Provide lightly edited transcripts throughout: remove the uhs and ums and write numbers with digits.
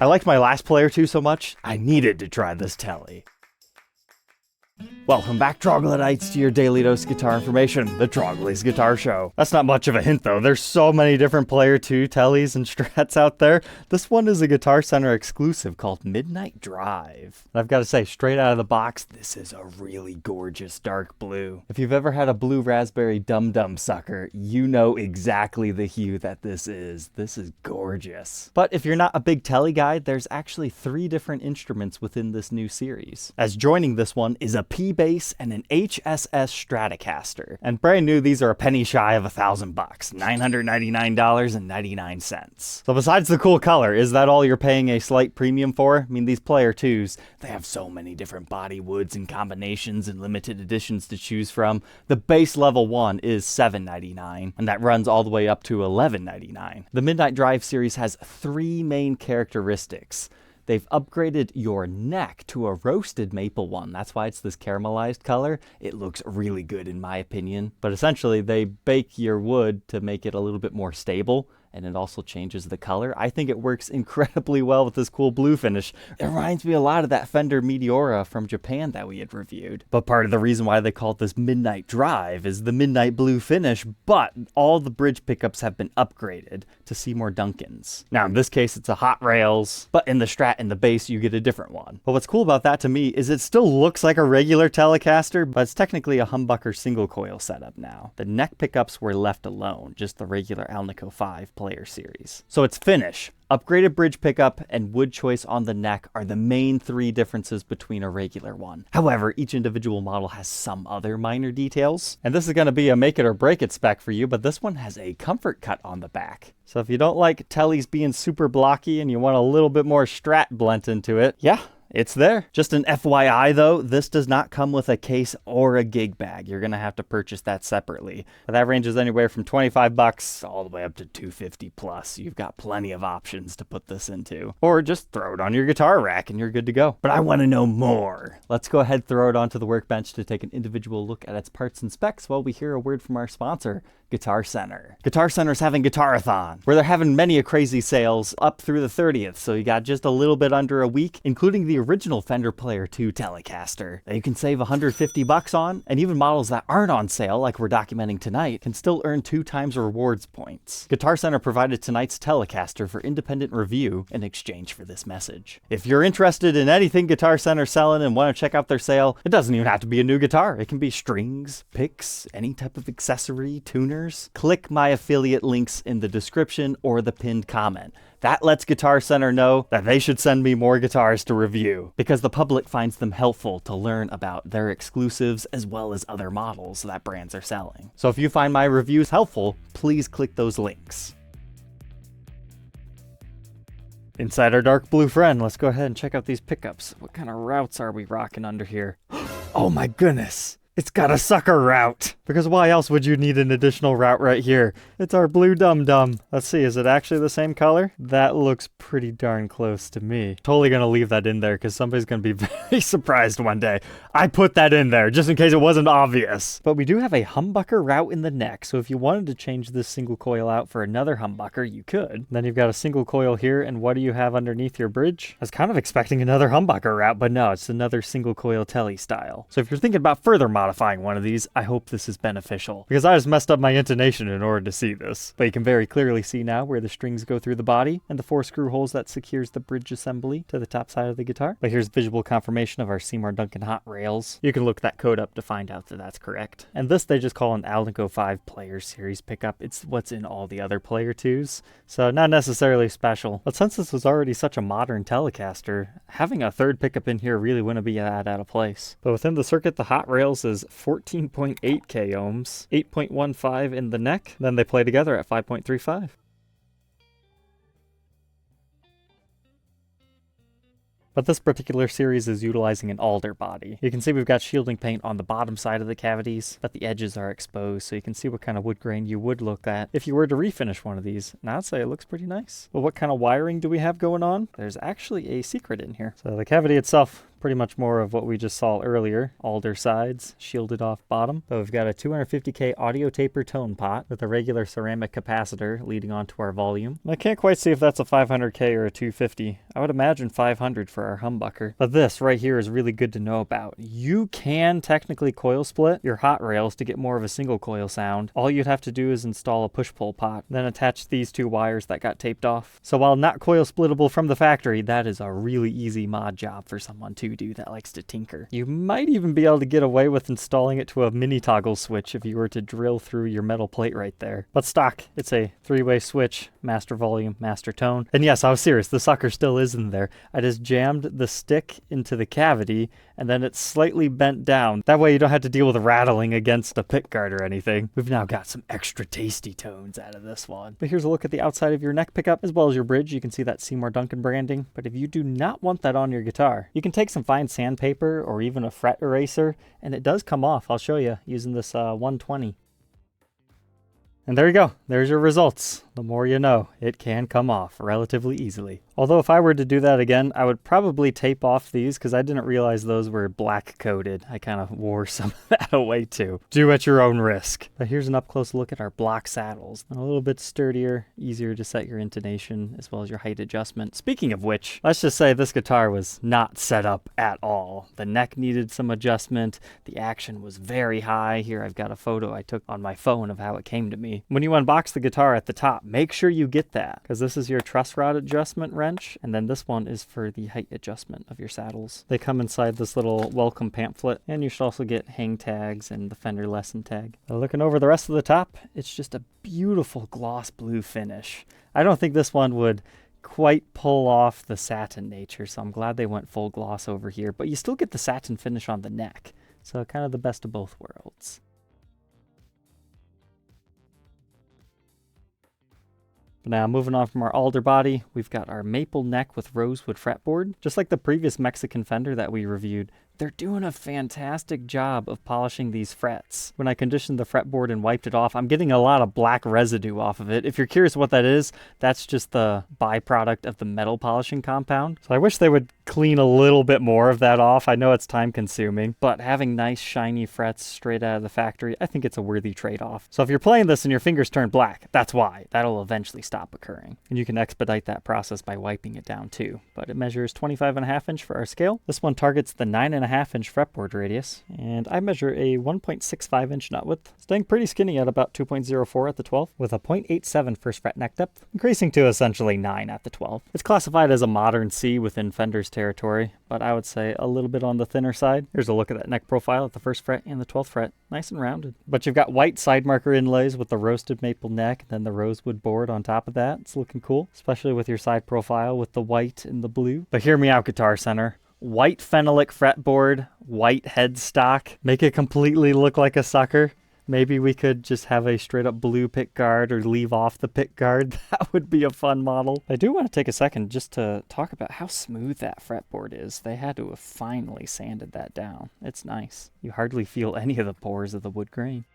I liked my last Player 2 so much, I needed to try this Tele. Welcome back, Troglodytes, to your daily dose of guitar information, the Trogly's Guitar Show. That's not much of a hint, though. There's so many different Player 2 Teles and Strats out there. This one is a Guitar Center exclusive called Moonlight Drive. And I've got to say, straight out of the box, this is a really gorgeous dark blue. If you've ever had a blue raspberry dum-dum sucker, you know exactly the hue that this is. This is gorgeous. But if you're not a big Tele guy, there's actually 3 different instruments within this new series. As joining this one is a P-bass and an HSS Stratocaster. And brand new, these are a penny shy of $1,000, $999.99. So besides the cool color, is that all you're paying a slight premium for? I mean, these Player 2s, they have so many different body woods and combinations and limited editions to choose from. The base level one is $799, and that runs all the way up to $1199. The Moonlight Drive series has 3 main characteristics. They've upgraded your neck to a roasted maple one. That's why it's this caramelized color. It looks really good in my opinion. But essentially, they bake your wood to make it a little bit more stable, and it also changes the color. I think it works incredibly well with this cool blue finish. It reminds me a lot of that Fender Meteora from Japan that we had reviewed. But part of the reason why they call it this Midnight Drive is the midnight blue finish, but all the bridge pickups have been upgraded to Seymour Duncans. Now, in this case, it's a hot rails, but in the Strat and the bass, you get a different one. But what's cool about that to me is it still looks like a regular Telecaster, but it's technically a humbucker single coil setup now. The neck pickups were left alone, just the regular Alnico 5 Player series. So its finish, upgraded bridge pickup, and wood choice on the neck are the main 3 differences between a regular one. However, each individual model has some other minor details. And this is going to be a make it or break it spec for you, but this one has a comfort cut on the back. So if you don't like Teles being super blocky and you want a little bit more Strat blend into it, yeah, it's there. Just an FYI though, this does not come with a case or a gig bag. You're gonna have to purchase that separately. But that ranges anywhere from $25 all the way up to $250 plus. You've got plenty of options to put this into. Or just throw it on your guitar rack and you're good to go. But I wanna know more. Let's go ahead and throw it onto the workbench to take an individual look at its parts and specs while we hear a word from our sponsor, Guitar Center. Guitar Center's having Guitar-A-Thon, where they're having many a crazy sales up through the 30th, so you got just a little bit under a week, including the original Fender Player 2 Telecaster that you can save $150 on, and even models that aren't on sale, like we're documenting tonight, can still earn 2 times rewards points. Guitar Center provided tonight's Telecaster for independent review in exchange for this message. If you're interested in anything Guitar Center's selling and want to check out their sale, it doesn't even have to be a new guitar. It can be strings, picks, any type of accessory, tuners. Click my affiliate links in the description or the pinned comment. That lets Guitar Center know that they should send me more guitars to review, because the public finds them helpful to learn about their exclusives as well as other models that brands are selling. So if you find my reviews helpful, please click those links. Inside our dark blue friend, let's go ahead and check out these pickups. What kind of routes are we rocking under here? Oh my goodness! It's got a sucker route! Because why else would you need an additional route right here? It's our blue dum-dum. Let's see, is it actually the same color? That looks pretty darn close to me. Totally gonna leave that in there because somebody's gonna be very surprised one day. I put that in there just in case it wasn't obvious. But we do have a humbucker route in the neck, so if you wanted to change this single coil out for another humbucker, you could. Then you've got a single coil here, and what do you have underneath your bridge? I was kind of expecting another humbucker route, but no, it's another single coil Tele style. So if you're thinking about further modifying one of these, I hope this is beneficial, because I just messed up my intonation in order to see this. But you can very clearly see now where the strings go through the body and the 4 screw holes that secures the bridge assembly to the top side of the guitar. But here's visual confirmation of our Seymour Duncan hot rails. You can look that code up to find out that that's correct. And this they just call an Alnico 5 Player Series pickup. It's what's in all the other Player 2s, so not necessarily special. But since this was already such a modern Telecaster, having a 3rd pickup in here really wouldn't be that out of place. But within the circuit, the hot rails is 14.8 k ohms, 8.15 in the neck, then they play together at 5.35. But this particular series is utilizing an alder body. You can see we've got shielding paint on the bottom side of the cavities, but the edges are exposed, so you can see what kind of wood grain you would look at if you were to refinish one of these. And I'd say it looks pretty nice. Well, what kind of wiring do we have going on? There's actually a secret in here. So the cavity itself, pretty much more of what we just saw earlier. Alder sides, shielded off bottom. But we've got a 250K audio taper tone pot with a regular ceramic capacitor leading onto our volume. And I can't quite see if that's a 500K or a 250. I would imagine 500 for our humbucker. But this right here is really good to know about. You can technically coil split your hot rails to get more of a single coil sound. All you'd have to do is install a push-pull pot, then attach these two wires that got taped off. So while not coil splittable from the factory, that is a really easy mod job for someone to do that likes to tinker. You might even be able to get away with installing it to a mini toggle switch if you were to drill through your metal plate right there. But stock, it's a 3-way switch, master volume, master tone. And yes, I was serious, the sucker still is in there. I just jammed the stick into the cavity and then it's slightly bent down. That way you don't have to deal with rattling against a pickguard or anything. We've now got some extra tasty tones out of this one. But here's a look at the outside of your neck pickup as well as your bridge. You can see that Seymour Duncan branding. But if you do not want that on your guitar, you can take some fine sandpaper or even a fret eraser and it does come off. I'll show you using this 120. And there you go. There's your results. The more you know, it can come off relatively easily. Although if I were to do that again, I would probably tape off these because I didn't realize those were black coated. I kind of wore some of that away too. Do at your own risk. But here's an up close look at our block saddles. A little bit sturdier, easier to set your intonation as well as your height adjustment. Speaking of which, let's just say this guitar was not set up at all. The neck needed some adjustment. The action was very high. Here I've got a photo I took on my phone of how it came to me. When you unbox the guitar at the top, make sure you get that because this is your truss rod adjustment wrench and then this one is for the height adjustment of your saddles. They come inside this little welcome pamphlet and you should also get hang tags and the Fender lesson tag. Looking over the rest of the top, it's just a beautiful gloss blue finish. I don't think this one would quite pull off the satin nature, so I'm glad they went full gloss over here, but you still get the satin finish on the neck, so kind of the best of both worlds. But now moving on from our alder body, we've got our maple neck with rosewood fretboard. Just like the previous Mexican Fender that we reviewed, they're doing a fantastic job of polishing these frets. When I conditioned the fretboard and wiped it off, I'm getting a lot of black residue off of it. If you're curious what that is, that's just the byproduct of the metal polishing compound. So I wish they would clean a little bit more of that off. I know it's time consuming, but having nice shiny frets straight out of the factory, I think it's a worthy trade-off. So if you're playing this and your fingers turn black, that's why. That'll eventually stop occurring. And you can expedite that process by wiping it down too. But it measures 25.5 inch for our scale. This one targets the 9.5 inch fretboard radius, and I measure a 1.65 inch nut width, staying pretty skinny at about 2.04 at the 12, with a 0.87 first fret neck depth, increasing to essentially 9 at the 12. It's classified as a modern C within Fender's territory, but I would say a little bit on the thinner side. Here's a look at that neck profile at the 1st fret and the 12th fret. Nice and rounded. But you've got white side marker inlays with the roasted maple neck, and then the rosewood board on top of that. It's looking cool, especially with your side profile with the white and the blue. But hear me out, Guitar Center. White phenolic fretboard, white headstock, make it completely look like a sucker. Maybe we could just have a straight up blue pickguard or leave off the pickguard. That would be a fun model. I do want to take a second just to talk about how smooth that fretboard is. They had to have finally sanded that down. It's nice. You hardly feel any of the pores of the wood grain.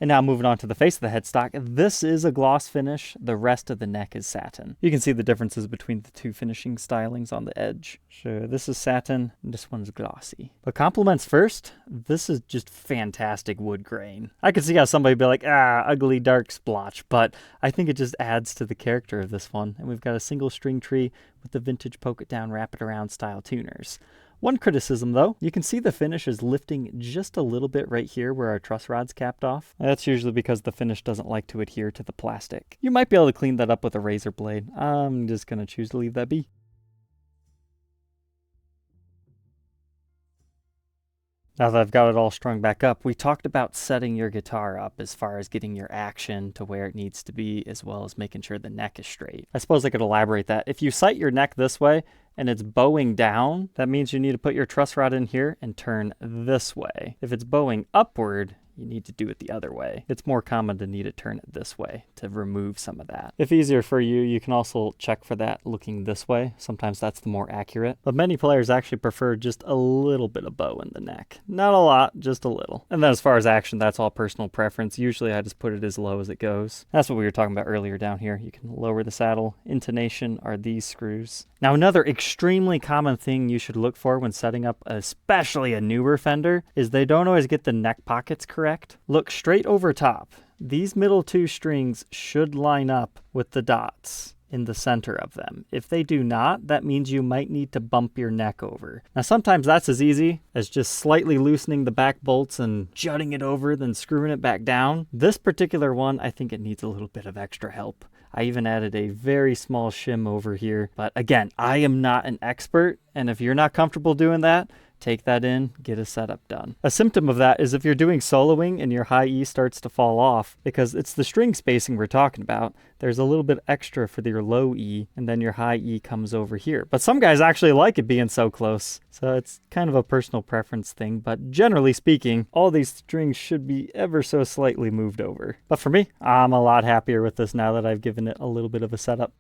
And now moving on to the face of the headstock, this is a gloss finish. The rest of the neck is satin. You can see the differences between the two finishing stylings on the edge. So this is satin, and this one's glossy. But compliments first, this is just fantastic wood grain. I could see how somebody would be like, ugly dark splotch, but I think it just adds to the character of this one. And we've got a single string tree with the vintage poke it down, wrap it around style tuners. One criticism though, you can see the finish is lifting just a little bit right here where our truss rod's capped off. That's usually because the finish doesn't like to adhere to the plastic. You might be able to clean that up with a razor blade. I'm just going to choose to leave that be. Now that I've got it all strung back up, we talked about setting your guitar up as far as getting your action to where it needs to be, as well as making sure the neck is straight. I suppose I could elaborate that. If you sight your neck this way and it's bowing down, that means you need to put your truss rod in here and turn this way. If it's bowing upward, you need to do it the other way. It's more common to need to turn it this way to remove some of that. If easier for you, you can also check for that looking this way. Sometimes that's the more accurate. But many players actually prefer just a little bit of bow in the neck. Not a lot, just a little. And then as far as action, that's all personal preference. Usually I just put it as low as it goes. That's what we were talking about earlier down here. You can lower the saddle. Intonation are these screws. Now another extremely common thing you should look for when setting up especially a newer Fender is they don't always get the neck pockets correct. Look straight over top. These middle two strings should line up with the dots in the center of them. If they do not, that means you might need to bump your neck over. Now sometimes that's as easy as just slightly loosening the back bolts and jutting it over, then screwing it back down. This particular one, I think it needs a little bit of extra help. I even added a very small shim over here. But again, I am not an expert, and if you're not comfortable doing that, take that in, get a setup done. A symptom of that is if you're doing soloing and your high E starts to fall off, because it's the string spacing we're talking about, there's a little bit extra for your low E, and then your high E comes over here. But some guys actually like it being so close, so it's kind of a personal preference thing, but generally speaking, all these strings should be ever so slightly moved over. But for me, I'm a lot happier with this now that I've given it a little bit of a setup.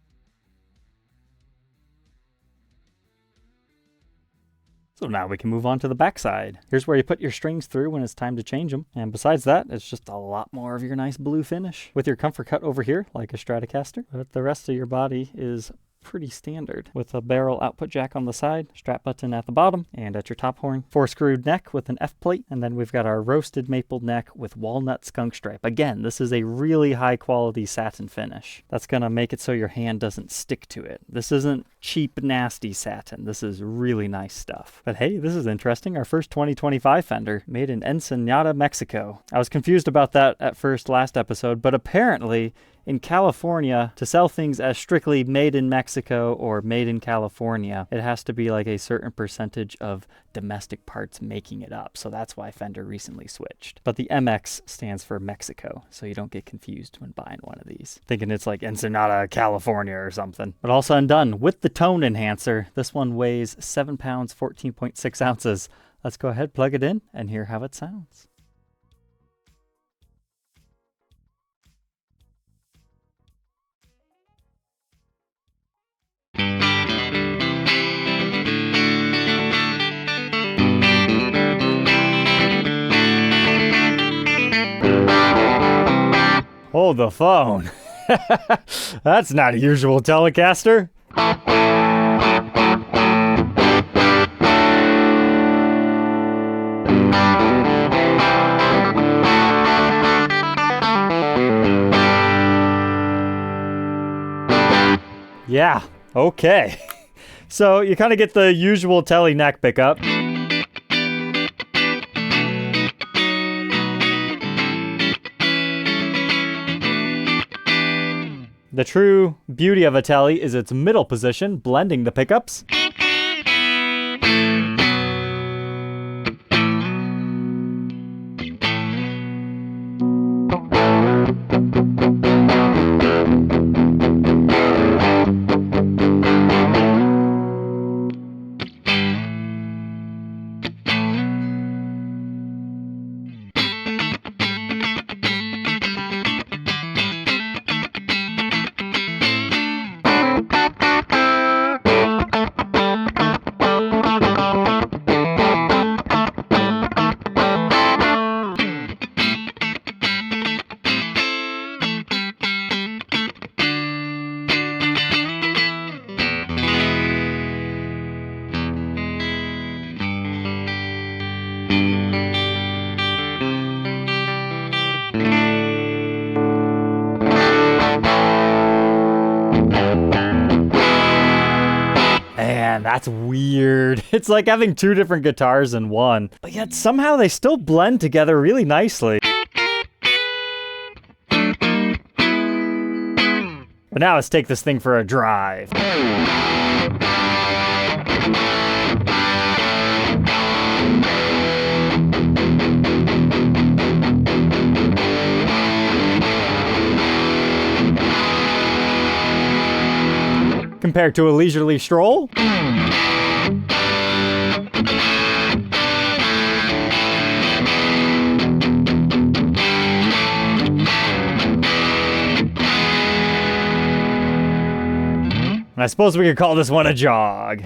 So now we can move on to the backside. Here's where you put your strings through when it's time to change them. And besides that, it's just a lot more of your nice blue finish. With your comfort cut over here, like a Stratocaster. But the rest of your body is pretty standard, with a barrel output jack on the side, strap button at the bottom, and at your top horn, 4-screwed neck with an F-plate, and then we've got our roasted maple neck with walnut skunk stripe. Again, this is a really high quality satin finish. That's gonna make it so your hand doesn't stick to it. This isn't cheap, nasty satin. This is really nice stuff. But hey, this is interesting. Our first 2025 Fender, made in Ensenada, Mexico. I was confused about that at first last episode, but apparently in California, to sell things as strictly made in Mexico or made in California, it has to be like a certain percentage of domestic parts making it up. So that's why Fender recently switched. But the MX stands for Mexico, so you don't get confused when buying one of these, thinking it's like Ensenada, California or something. But all said and done, with the tone enhancer, this one weighs 7 pounds, 14.6 ounces. Let's go ahead, plug it in, and hear how it sounds. Hold the phone. That's not a usual Telecaster. Yeah, okay. So you kind of get the usual Tele neck pickup. The true beauty of a Tele is its middle position, blending the pickups. Man, that's weird. It's like having two different guitars in one, but yet somehow they still blend together really nicely. But now let's take this thing for a drive. Compared to a leisurely stroll? And I suppose we could call this one a jog.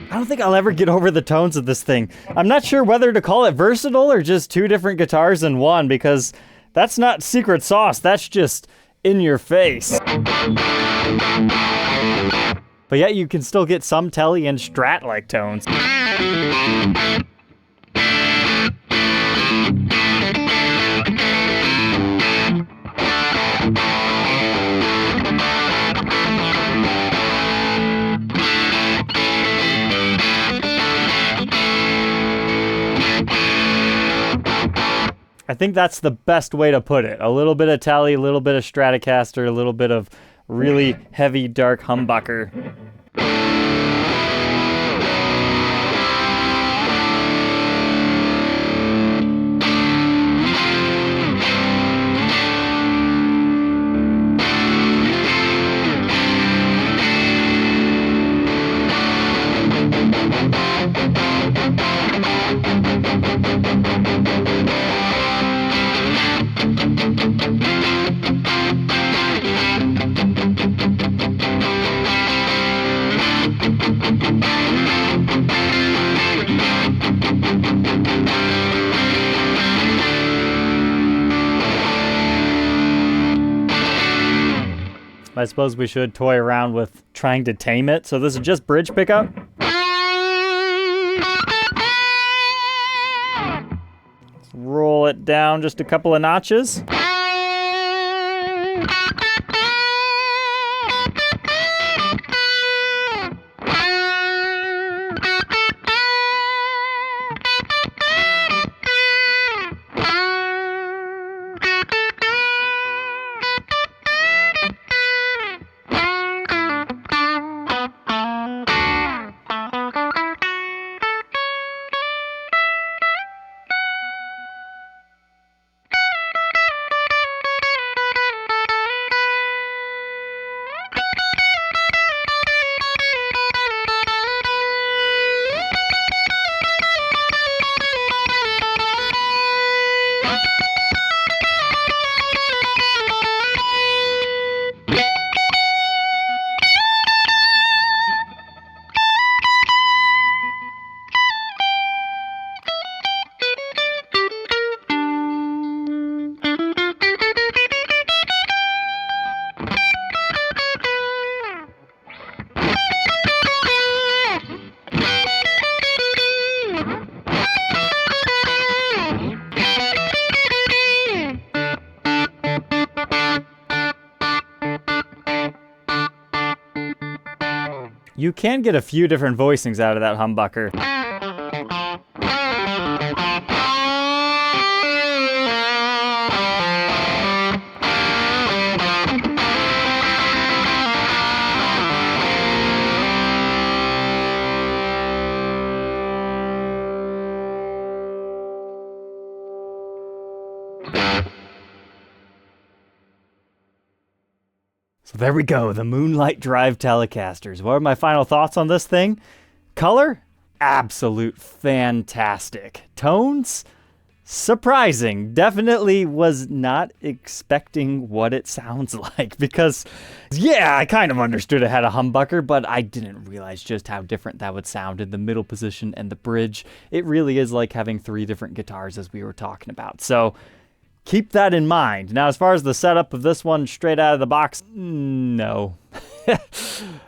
I don't think I'll ever get over the tones of this thing. I'm not sure whether to call it versatile or just two different guitars in one, because that's not secret sauce, that's just in your face. But yet you can still get some Tele and Strat-like tones. I think that's the best way to put it. A little bit of Tele, a little bit of Stratocaster, a little bit of really heavy, dark humbucker. I suppose we should toy around with trying to tame it. So this is just bridge pickup. Let's roll it down just a couple of notches. You can get a few different voicings out of that humbucker. So there we go, the Moonlight Drive Telecasters. What are my final thoughts on this thing? Color? Absolute fantastic. Tones? Surprising. Definitely was not expecting what it sounds like because, yeah, I kind of understood it had a humbucker, but I didn't realize just how different that would sound in the middle position and the bridge. It really is like having 3 different guitars as we were talking about. So keep that in mind. Now, as far as the setup of this one straight out of the box, no.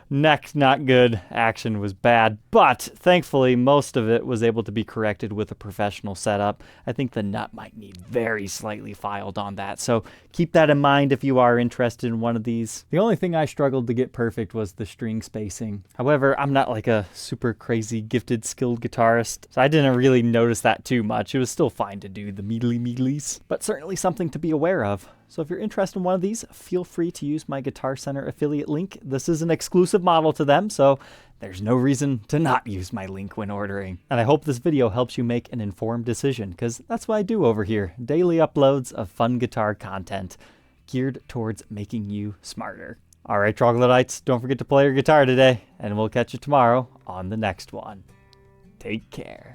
Neck, not good. Action was bad. But thankfully, most of it was able to be corrected with a professional setup. I think the nut might need very slightly filed on that. So keep that in mind if you are interested in one of these. The only thing I struggled to get perfect was the string spacing. However, I'm not like a super crazy, gifted, skilled guitarist, so I didn't really notice that too much. It was still fine to do the meedly-meedlies, but certainly something to be aware of. So if you're interested in one of these, feel free to use my Guitar Center affiliate link. This is an exclusive model to them, so there's no reason to not use my link when ordering. And I hope this video helps you make an informed decision, because that's what I do over here. Daily uploads of fun guitar content geared towards making you smarter. All right, troglodytes, don't forget to play your guitar today, and we'll catch you tomorrow on the next one. Take care.